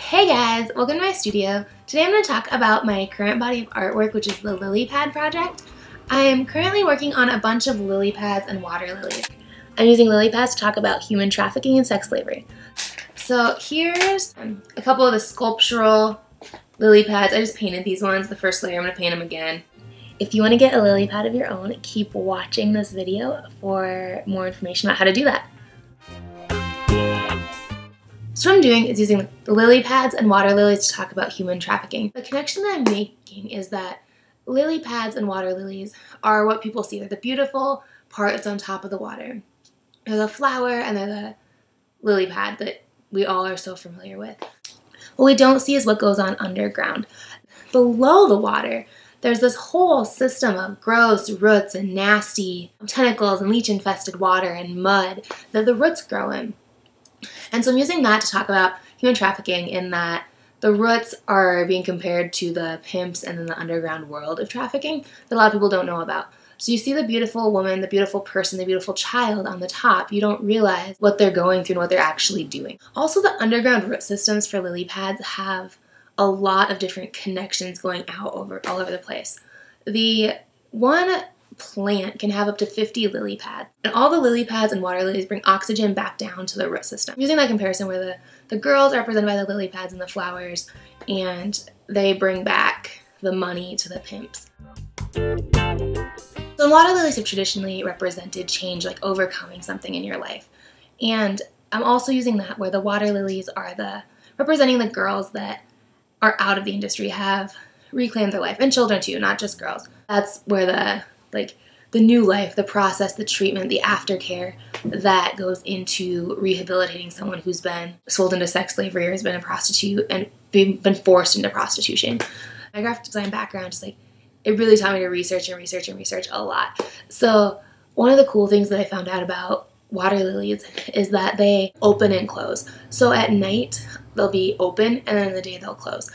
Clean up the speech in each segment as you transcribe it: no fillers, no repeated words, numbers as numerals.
Hey guys, welcome to my studio. Today I'm going to talk about my current body of artwork, which is the lily pad project. I am currently working on a bunch of lily pads and water lilies. I'm using lily pads to talk about human trafficking and sex slavery. So here's a couple of the sculptural lily pads. I just painted these ones. The first layer, I'm going to paint them again. If you want to get a lily pad of your own, keep watching this video for more information about how to do that. So what I'm doing is using the lily pads and water lilies to talk about human trafficking. The connection that I'm making is that lily pads and water lilies are what people see. They're the beautiful part that's on top of the water. They're the flower and they're the lily pad that we all are so familiar with. What we don't see is what goes on underground. Below the water, there's this whole system of gross roots and nasty tentacles and leech-infested water and mud that the roots grow in. And so I'm using that to talk about human trafficking in that the roots are being compared to the pimps and then the underground world of trafficking that a lot of people don't know about. So you see the beautiful woman, the beautiful person, the beautiful child on the top. You don't realize what they're going through and what they're actually doing. Also, the underground root systems for lily pads have a lot of different connections going out all over the place. The one plant can have up to 50 lily pads, and all the lily pads and water lilies bring oxygen back down to the root system. I'm using that comparison where the girls are represented by the lily pads and the flowers, and they bring back the money to the pimps. So water lilies have traditionally represented change, like overcoming something in your life. And I'm also using that where the water lilies are representing the girls that are out of the industry, have reclaimed their life, and children too, not just girls. That's where the new life, the process, the treatment, the aftercare that goes into rehabilitating someone who's been sold into sex slavery or has been a prostitute and been forced into prostitution. My graphic design background just it really taught me to research and research and research a lot. So one of the cool things that I found out about water lilies is that they open and close. So at night they'll be open and then in the day they'll close.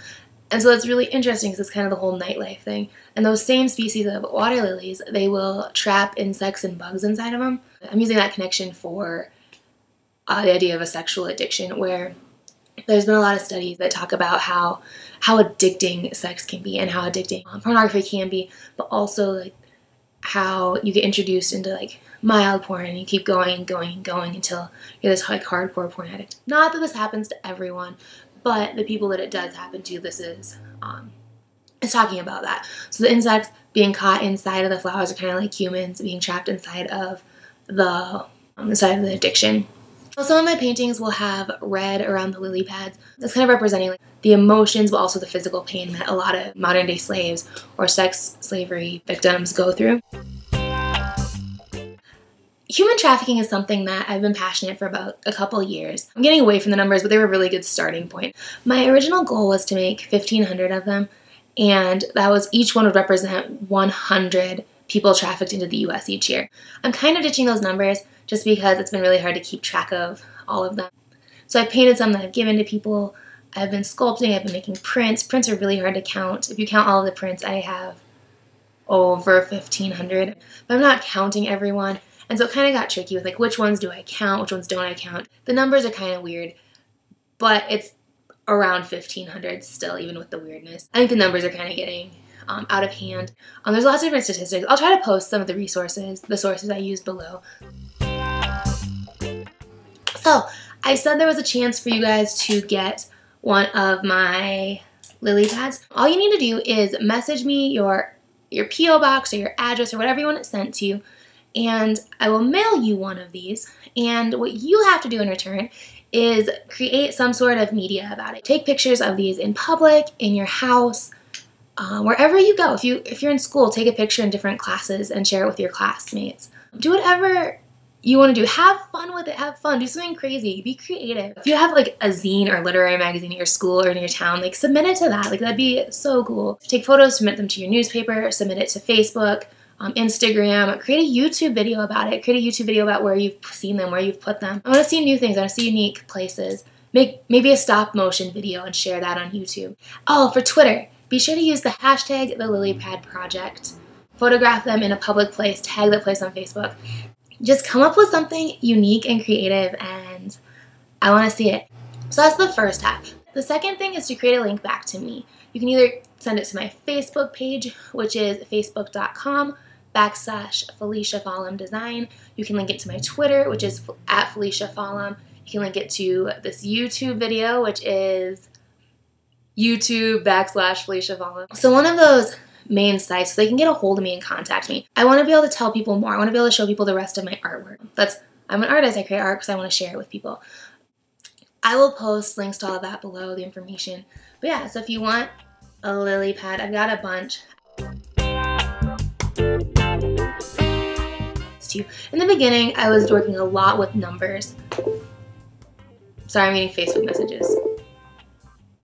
And so that's really interesting because it's kind of the whole nightlife thing. And those same species of water lilies, they will trap insects and bugs inside of them. I'm using that connection for the idea of a sexual addiction, where there's been a lot of studies that talk about how addicting sex can be and how addicting pornography can be, but also how you get introduced into mild porn and you keep going and going and going until you're this hardcore porn addict. Not that this happens to everyone, but the people that it does happen to, this is talking about that. So the insects being caught inside of the flowers are kind of like humans being trapped inside of the addiction. So some of my paintings will have red around the lily pads. That's kind of representing the emotions, but also the physical pain that a lot of modern day slaves or sex slavery victims go through. Human trafficking is something that I've been passionate for about a couple years. I'm getting away from the numbers, but they were a really good starting point. My original goal was to make 1,500 of them, and each one would represent 100 people trafficked into the US each year. I'm kind of ditching those numbers just because it's been really hard to keep track of all of them. So I've painted some that I've given to people. I've been sculpting, I've been making prints. Prints are really hard to count. If you count all of the prints, I have over 1,500, but I'm not counting everyone. And so it kind of got tricky with which ones do I count, which ones don't I count. The numbers are kind of weird, but it's around 1,500 still, even with the weirdness. I think the numbers are kind of getting out of hand. There's lots of different statistics. I'll try to post some of the sources I used below. So I said there was a chance for you guys to get one of my lily pads. All you need to do is message me your P.O. box or your address or whatever you want it sent to, and I will mail you one of these. And what you have to do in return is create some sort of media about it. Take pictures of these in public, in your house, wherever you go. If you're in school, take a picture in different classes and share it with your classmates. Do whatever you want to do. Have fun with it. Have fun. Do something crazy. Be creative. If you have a zine or literary magazine at your school or in your town, submit it to that. That'd be so cool. Take photos, submit them to your newspaper, submit it to Facebook, Instagram, create a YouTube video about it. Create a YouTube video about where you've seen them, where you've put them. I want to see new things. I want to see unique places. Make maybe a stop motion video and share that on YouTube. Oh, for Twitter, be sure to use the hashtag #TheLilyPadProject. Photograph them in a public place, tag that place on Facebook. Just come up with something unique and creative, and I want to see it. So that's the first half. The second thing is to create a link back to me. You can either send it to my Facebook page, which is facebook.com/Felicia Follum Design. You can link it to my Twitter, which is @Felicia Follum. You can link it to this YouTube video, which is YouTube.com/Felicia Follum. So one of those main sites so they can get a hold of me and contact me. I want to be able to tell people more. I want to be able to show people the rest of my artwork. I'm an artist. I create art because I want to share it with people. I will post links to all of that below, the information. But yeah, so if you want a lily pad, I've got a bunch. In the beginning, I was working a lot with numbers. Sorry, I'm getting Facebook messages.